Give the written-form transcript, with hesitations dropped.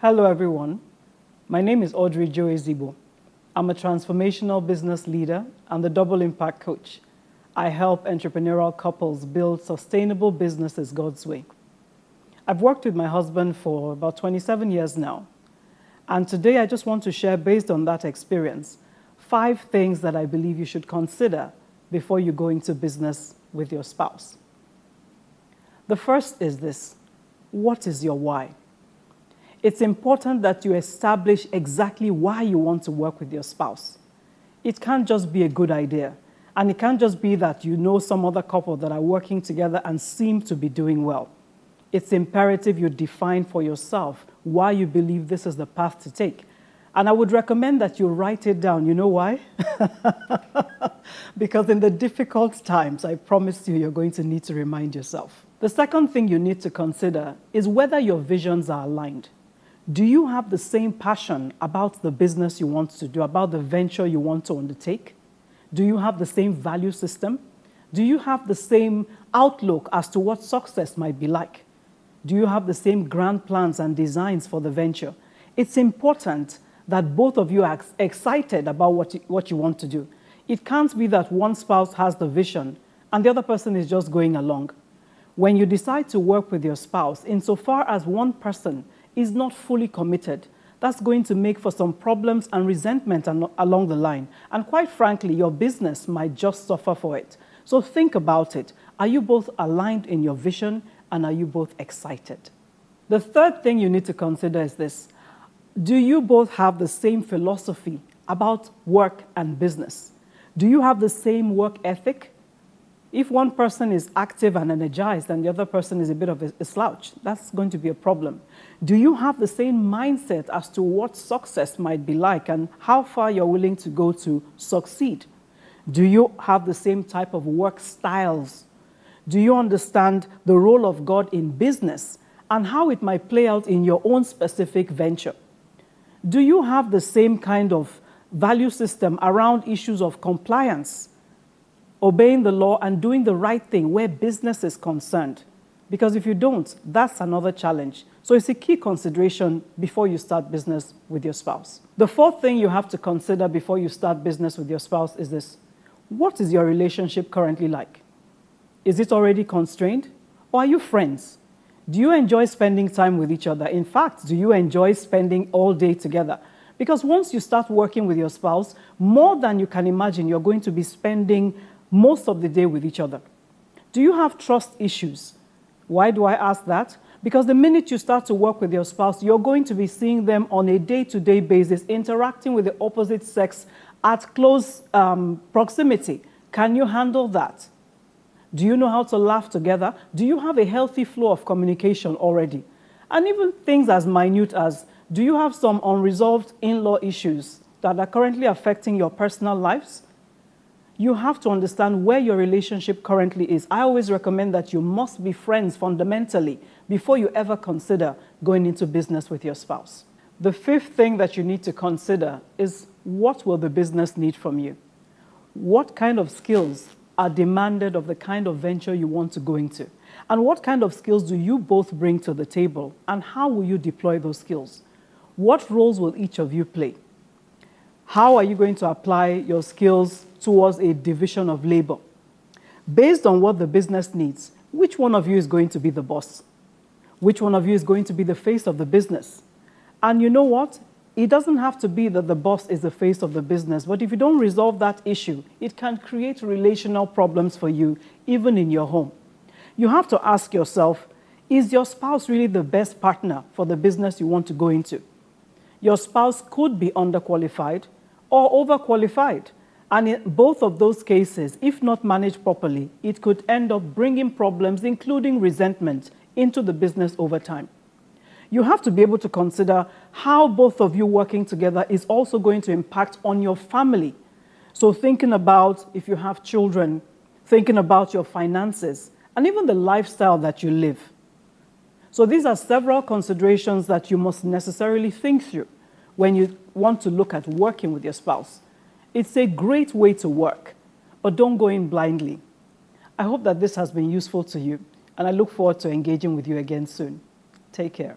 Hello everyone, my name is Joe-Ezigbo. I'm a transformational business leader and the double impact coach. I help entrepreneurial couples build sustainable businesses God's way. I've worked with my husband for about 27 years now. And today I just want to share, based on that experience, 5 things that I believe you should consider before you go into business with your spouse. The first is this: what is your why? It's important that you establish exactly why you want to work with your spouse. It can't just be a good idea. And it can't just be that you know some other couple that are working together and seem to be doing well. It's imperative you define for yourself why you believe this is the path to take. And I would recommend that you write it down. You know why? Because in the difficult times, I promise you, you're going to need to remind yourself. The second thing you need to consider is whether your visions are aligned. Do you have the same passion about the business you want to do, about the venture you want to undertake? Do you have the same value system? Do you have the same outlook as to what success might be like? Do you have the same grand plans and designs for the venture? It's important that both of you are excited about what you want to do. It can't be that one spouse has the vision and the other person is just going along. When you decide to work with your spouse, insofar as one person is not fully committed, that's going to make for some problems and resentment along the line. And quite frankly, your business might just suffer for it. So think about it. Are you both aligned in your vision, and are you both excited? The third thing you need to consider is this: do you both have the same philosophy about work and business? Do you have the same work ethic? If one person is active and energized and the other person is a bit of a slouch, that's going to be a problem. Do you have the same mindset as to what success might be like and how far you're willing to go to succeed? Do you have the same type of work styles? Do you understand the role of God in business and how it might play out in your own specific venture? Do you have the same kind of value system around issues of compliance, obeying the law and doing the right thing where business is concerned? Because if you don't, that's another challenge. So it's a key consideration before you start business with your spouse. The fourth thing you have to consider before you start business with your spouse is this: what is your relationship currently like? Is it already constrained? Or are you friends? Do you enjoy spending time with each other? In fact, do you enjoy spending all day together? Because once you start working with your spouse, more than you can imagine, you're going to be spending most of the day with each other. Do you have trust issues? Why do I ask that? Because the minute you start to work with your spouse, you're going to be seeing them on a day-to-day basis, interacting with the opposite sex at close proximity. Can you handle that? Do you know how to laugh together? Do you have a healthy flow of communication already? And even things as minute as, do you have some unresolved in-law issues that are currently affecting your personal lives? You have to understand where your relationship currently is. I always recommend that you must be friends fundamentally before you ever consider going into business with your spouse. The fifth thing that you need to consider is, what will the business need from you? What kind of skills are demanded of the kind of venture you want to go into? And what kind of skills do you both bring to the table? And how will you deploy those skills? What roles will each of you play? How are you going to apply your skills towards a division of labor? Based on what the business needs, which one of you is going to be the boss? Which one of you is going to be the face of the business? And you know what? It doesn't have to be that the boss is the face of the business, but if you don't resolve that issue, it can create relational problems for you, even in your home. You have to ask yourself, is your spouse really the best partner for the business you want to go into? Your spouse could be underqualified or overqualified. And in both of those cases, if not managed properly, it could end up bringing problems, including resentment, into the business over time. You have to be able to consider how both of you working together is also going to impact on your family. So thinking about if you have children, thinking about your finances, and even the lifestyle that you live. So these are several considerations that you must necessarily think through when you want to look at working with your spouse. It's a great way to work, but don't go in blindly. I hope that this has been useful to you, and I look forward to engaging with you again soon. Take care.